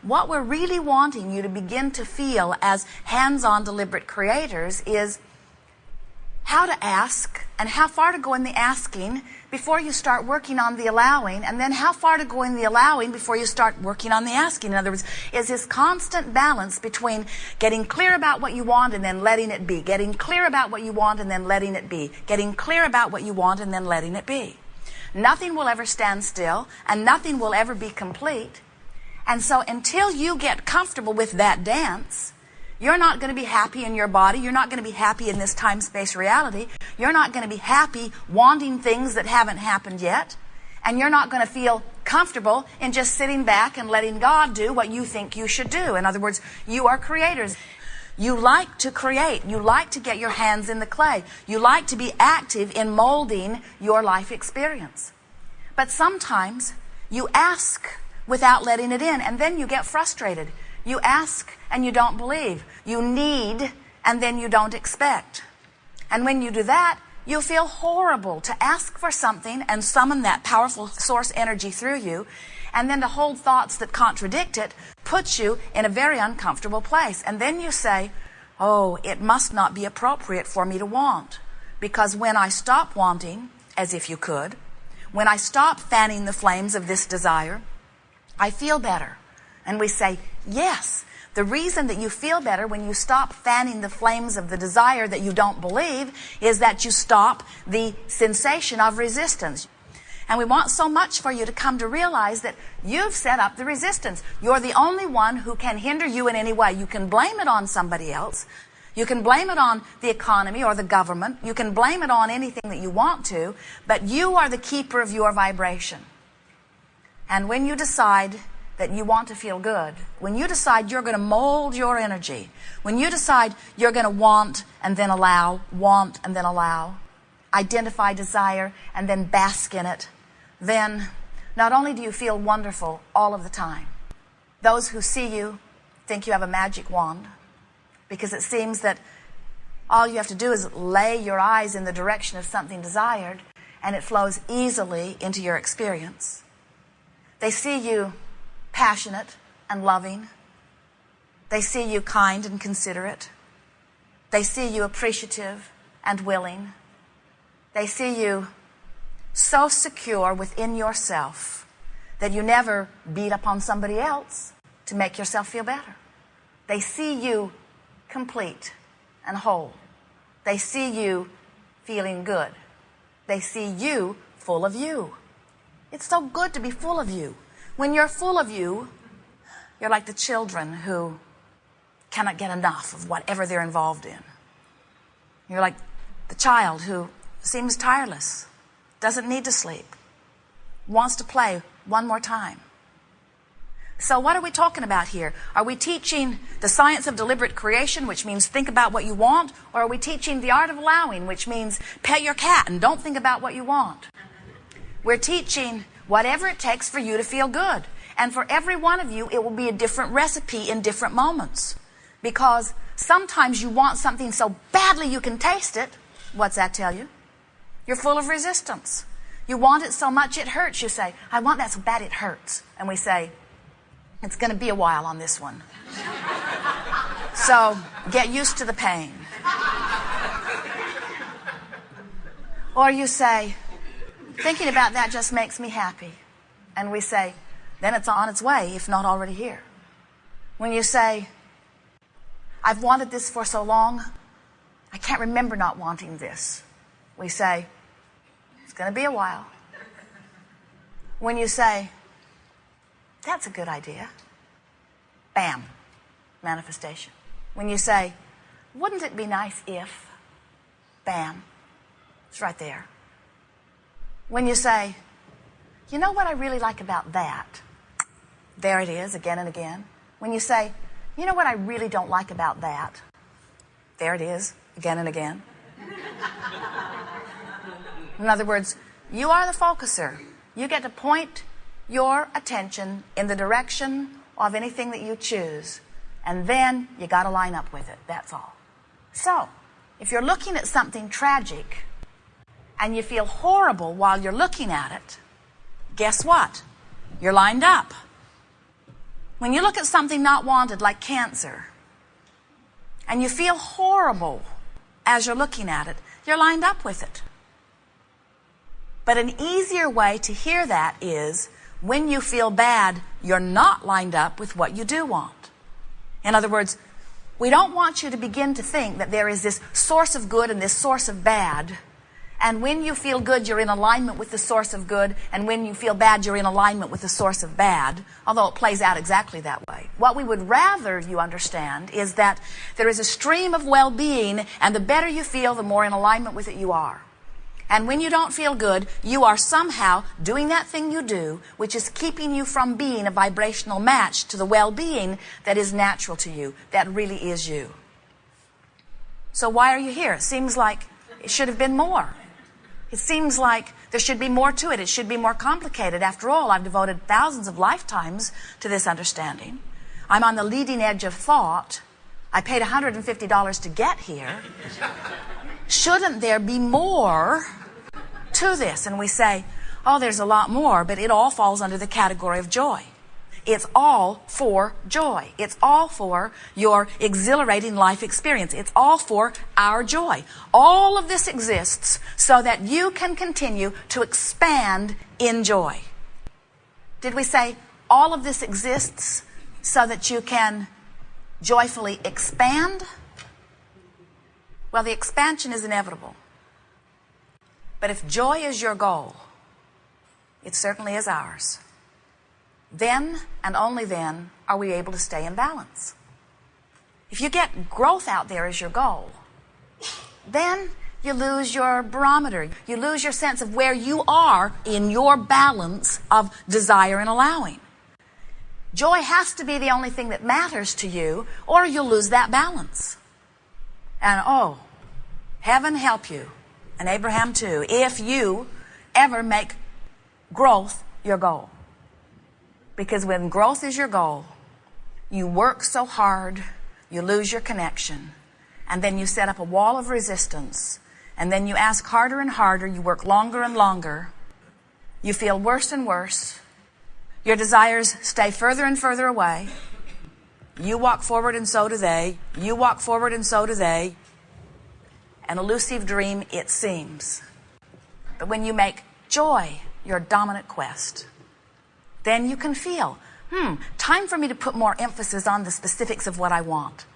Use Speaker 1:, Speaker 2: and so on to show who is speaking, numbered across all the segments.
Speaker 1: what we're really wanting you to begin to feel as hands-on deliberate creators is how to ask and how far to go in the asking before you start working on the allowing, and then how far to go in the allowing before you start working on the asking. In other words, is this constant balance between getting clear about what you want and then letting it be, getting clear about what you want and then letting it be, getting clear about what you want and then letting it be. Nothing will ever stand still, and nothing will ever be complete. And so until you get comfortable with that dance, you're not going to be happy in your body. You're not going to be happy in this time-space reality. You're not going to be happy wanting things that haven't happened yet. And you're not going to feel comfortable in just sitting back and letting God do what you think you should do. In other words, you are creators. You like to create. You like to get your hands in the clay. You like to be active in molding your life experience. But sometimes you ask without letting it in, and then you get frustrated. You ask and you don't believe. You need and then you don't expect. And when you do that, you'll feel horrible to ask for something and summon that powerful source energy through you, and then to hold thoughts that contradict it puts you in a very uncomfortable place. And then you say, oh, it must not be appropriate for me to want, because when I stop wanting, as if you could, when I stop fanning the flames of this desire, I feel better. And we say, yes, the reason that you feel better when you stop fanning the flames of the desire that you don't believe is that you stop the sensation of resistance. And we want so much for you to come to realize that you've set up the resistance. You're the only one who can hinder you in any way. You can blame it on somebody else. You can blame it on the economy or the government. You can blame it on anything that you want to, but you are the keeper of your vibration. And when you decide that you want to feel good, when you decide you're going to mold your energy, when you decide you're going to want and then allow, identify desire and then bask in it, then not only do you feel wonderful all of the time, those who see you think you have a magic wand, because it seems that all you have to do is lay your eyes in the direction of something desired and it flows easily into your experience. They see you passionate and loving. They see you kind and considerate. They see you appreciative and willing. They see you so secure within yourself that you never beat up on somebody else to make yourself feel better. They see you complete and whole. They see you feeling good. They see you full of you. It's so good to be full of you. When you're full of you, you're like the children who cannot get enough of whatever they're involved in. You're like the child who seems tireless, doesn't need to sleep, wants to play one more time. So what are we talking about here? Are we teaching the science of deliberate creation, which means think about what you want, or are we teaching the art of allowing, which means pet your cat and don't think about what you want? We're teaching whatever it takes for you to feel good. And for every one of you, it will be a different recipe in different moments. Because sometimes you want something so badly you can taste it. What's that tell you? You're full of resistance. You want it so much it hurts. You say, I want that so bad it hurts. And we say, it's going to be a while on this one. So get used to the pain. Or you say, thinking about that just makes me happy. And we say, then it's on its way, if not already here. When you say, I've wanted this for so long, I can't remember not wanting this. We say, it's going to be a while. When you say, that's a good idea, bam, manifestation. When you say, wouldn't it be nice if, bam, it's right there. When you say, you know what I really like about that? There it is, again and again. When you say, you know what I really don't like about that? There it is, again and again. In other words, you are the focuser. You get to point your attention in the direction of anything that you choose. And then you got to line up with it. That's all. So, if you're looking at something tragic and you feel horrible while you're looking at it, guess what? You're lined up. When you look at something not wanted, like cancer, and you feel horrible as you're looking at it, you're lined up with it. But an easier way to hear that is, when you feel bad, you're not lined up with what you do want. In other words, we don't want you to begin to think that there is this source of good and this source of bad. And when you feel good, you're in alignment with the source of good. And when you feel bad, you're in alignment with the source of bad. Although it plays out exactly that way. What we would rather you understand is that there is a stream of well-being. And the better you feel, the more in alignment with it you are. And when you don't feel good, you are somehow doing that thing you do, which is keeping you from being a vibrational match to the well-being that is natural to you, that really is you. So why are you here? It seems like it should have been more. It seems like there should be more to it. It should be more complicated. After all, I've devoted thousands of lifetimes to this understanding. I'm on the leading edge of thought. I paid $150 to get here. Shouldn't there be more to this? And we say, oh, there's a lot more, but it all falls under the category of joy. It's all for joy. It's all for your exhilarating life experience. It's all for our joy. All of this exists so that you can continue to expand in joy. Did we say all of this exists so that you can joyfully expand? Well, the expansion is inevitable. But if joy is your goal, it certainly is ours. Then, and only then, are we able to stay in balance. If you get growth out there as your goal, then you lose your barometer. You lose your sense of where you are in your balance of desire and allowing. Joy has to be the only thing that matters to you, or you'll lose that balance. And oh, heaven help you, and Abraham too, if you ever make growth your goal. Because when growth is your goal, you work so hard, you lose your connection, and then you set up a wall of resistance, and then you ask harder and harder, you work longer and longer, you feel worse and worse, your desires stay further and further away, you walk forward and so do they, you walk forward and so do they, an elusive dream it seems. But when you make joy your dominant quest, then you can feel, time for me to put more emphasis on the specifics of what I want.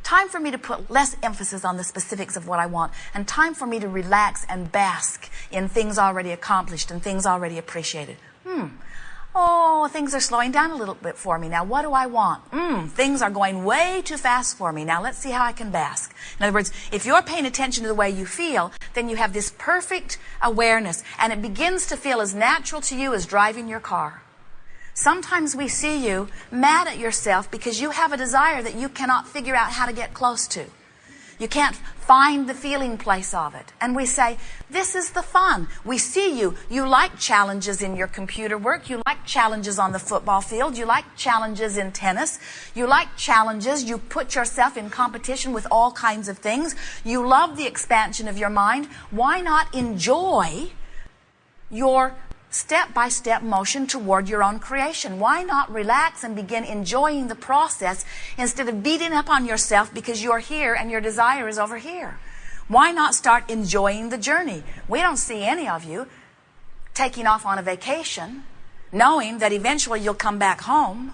Speaker 1: Time for me to put less emphasis on the specifics of what I want. And time for me to relax and bask in things already accomplished and things already appreciated. Oh, things are slowing down a little bit for me. Now, what do I want? Things are going way too fast for me. Now, let's see how I can bask. In other words, if you're paying attention to the way you feel, then you have this perfect awareness, and it begins to feel as natural to you as driving your car. Sometimes we see you mad at yourself because you have a desire that you cannot figure out how to get close to. You can't find the feeling place of it. And we say, this is the fun. We see you. You like challenges in your computer work. You like challenges on the football field. You like challenges in tennis. You like challenges. You put yourself in competition with all kinds of things. You love the expansion of your mind. Why not enjoy your step-by-step motion toward your own creation? Why not relax and begin enjoying the process instead of beating up on yourself because you're here and your desire is over here? Why not start enjoying the journey? We don't see any of you taking off on a vacation knowing that eventually you'll come back home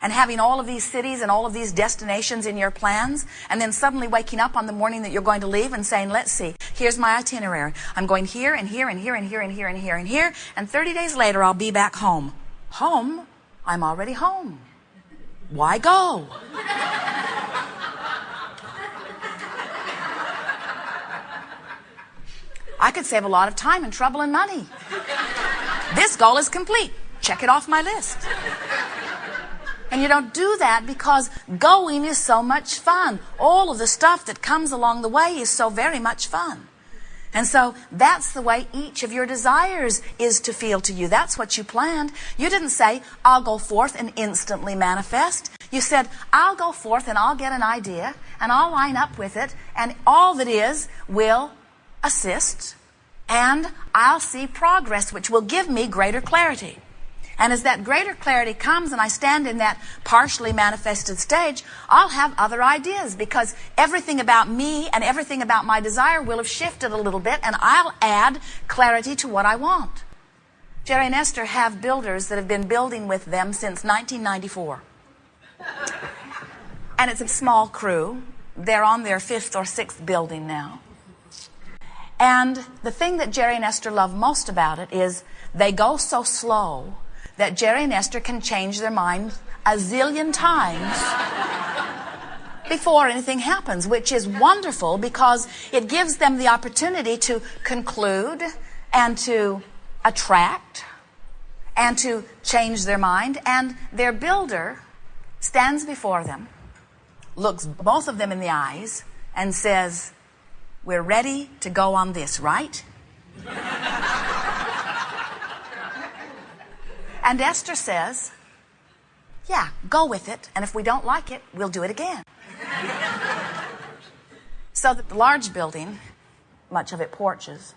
Speaker 1: and having all of these cities and all of these destinations in your plans, and then suddenly waking up on the morning that you're going to leave and saying, let's see, here's my itinerary. I'm going here and here and here and here and here and here and here, and 30 days later I'll be back home. Home? I'm already home. Why go? I could save a lot of time and trouble and money. This goal is complete. Check it off my list. And you don't do that because going is so much fun. All of the stuff that comes along the way is so very much fun. And so that's the way each of your desires is to feel to you. That's what you planned. You didn't say, I'll go forth and instantly manifest. You said, I'll go forth and I'll get an idea and I'll line up with it, and all that is will assist, and I'll see progress which will give me greater clarity. And as that greater clarity comes and I stand in that partially manifested stage, I'll have other ideas, because everything about me and everything about my desire will have shifted a little bit, and I'll add clarity to what I want. Jerry and Esther have builders that have been building with them since 1994. And it's a small crew. They're on their 5th or 6th building now. And the thing that Jerry and Esther love most about it is they go so slow that Jerry and Esther can change their mind a zillion times before anything happens, which is wonderful because it gives them the opportunity to conclude and to attract and to change their mind. And their builder stands before them, looks both of them in the eyes, and says, "We're ready to go on this, right?" And Esther says, "Yeah, go with it, and if we don't like it, we'll do it again." So the large building, much of it porches,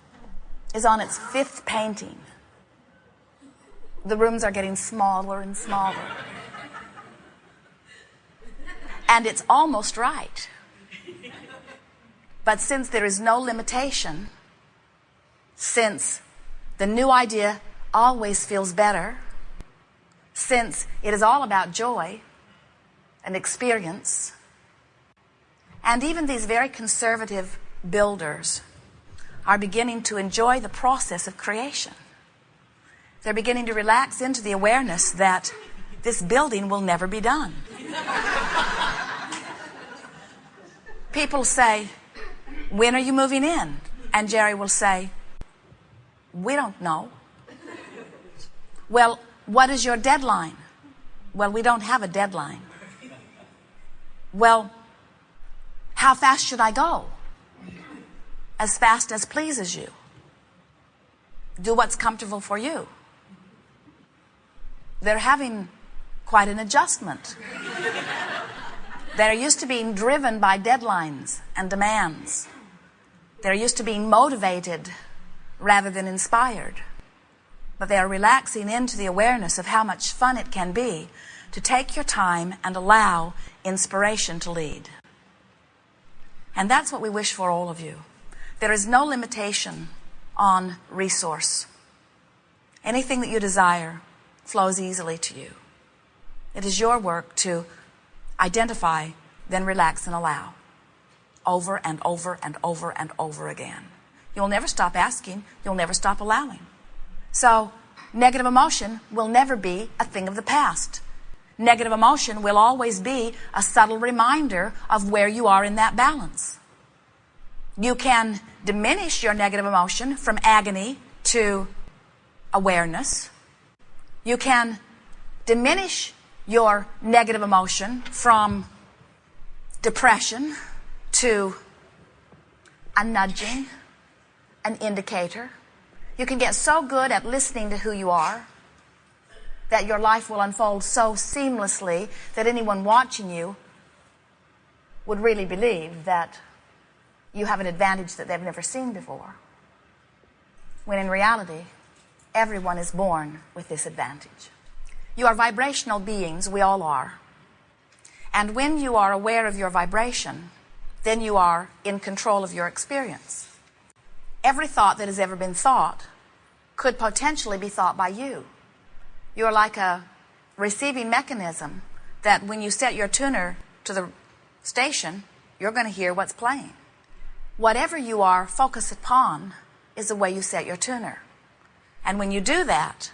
Speaker 1: is on its 5th painting. The rooms are getting smaller and smaller. And it's almost right. But since there is no limitation, since the new idea always feels better, since it is all about joy and experience, and even these very conservative builders are beginning to enjoy the process of creation. They're beginning to relax into the awareness that this building will never be done. People say, "When are you moving in?" And Jerry will say, "We don't know." "Well, what is your deadline?" "Well, we don't have a deadline." "Well, how fast should I go?" "As fast as pleases you. Do what's comfortable for you." They're having quite an adjustment. They're used to being driven by deadlines and demands. They're used to being motivated rather than inspired. But they are relaxing into the awareness of how much fun it can be to take your time and allow inspiration to lead. And that's what we wish for all of you. There is no limitation on resource. Anything that you desire flows easily to you. It is your work to identify, then relax and allow, over and over and over and over again. You'll never stop asking. You'll never stop allowing. So negative emotion will never be a thing of the past. Negative emotion will always be a subtle reminder of where you are in that balance. You can diminish your negative emotion from agony to awareness. You can diminish your negative emotion from depression to a nudging, an indicator. You can get so good at listening to who you are that your life will unfold so seamlessly that anyone watching you would really believe that you have an advantage that they've never seen before. When in reality, everyone is born with this advantage. You are vibrational beings, we all are. And when you are aware of your vibration, then you are in control of your experience. Every thought that has ever been thought could potentially be thought by you. You're like a receiving mechanism that when you set your tuner to the station, you're going to hear what's playing. Whatever you are focused upon is the way you set your tuner. And when you do that,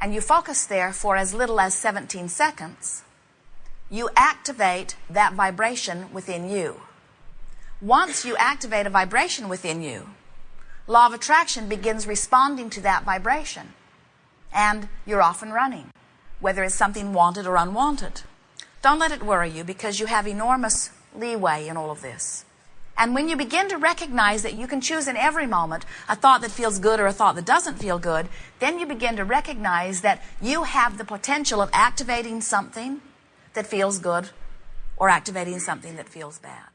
Speaker 1: and you focus there for as little as 17 seconds, you activate that vibration within you. Once you activate a vibration within you, law of attraction begins responding to that vibration. And you're off and running, whether it's something wanted or unwanted. Don't let it worry you, because you have enormous leeway in all of this. And when you begin to recognize that you can choose in every moment a thought that feels good or a thought that doesn't feel good, then you begin to recognize that you have the potential of activating something that feels good or activating something that feels bad.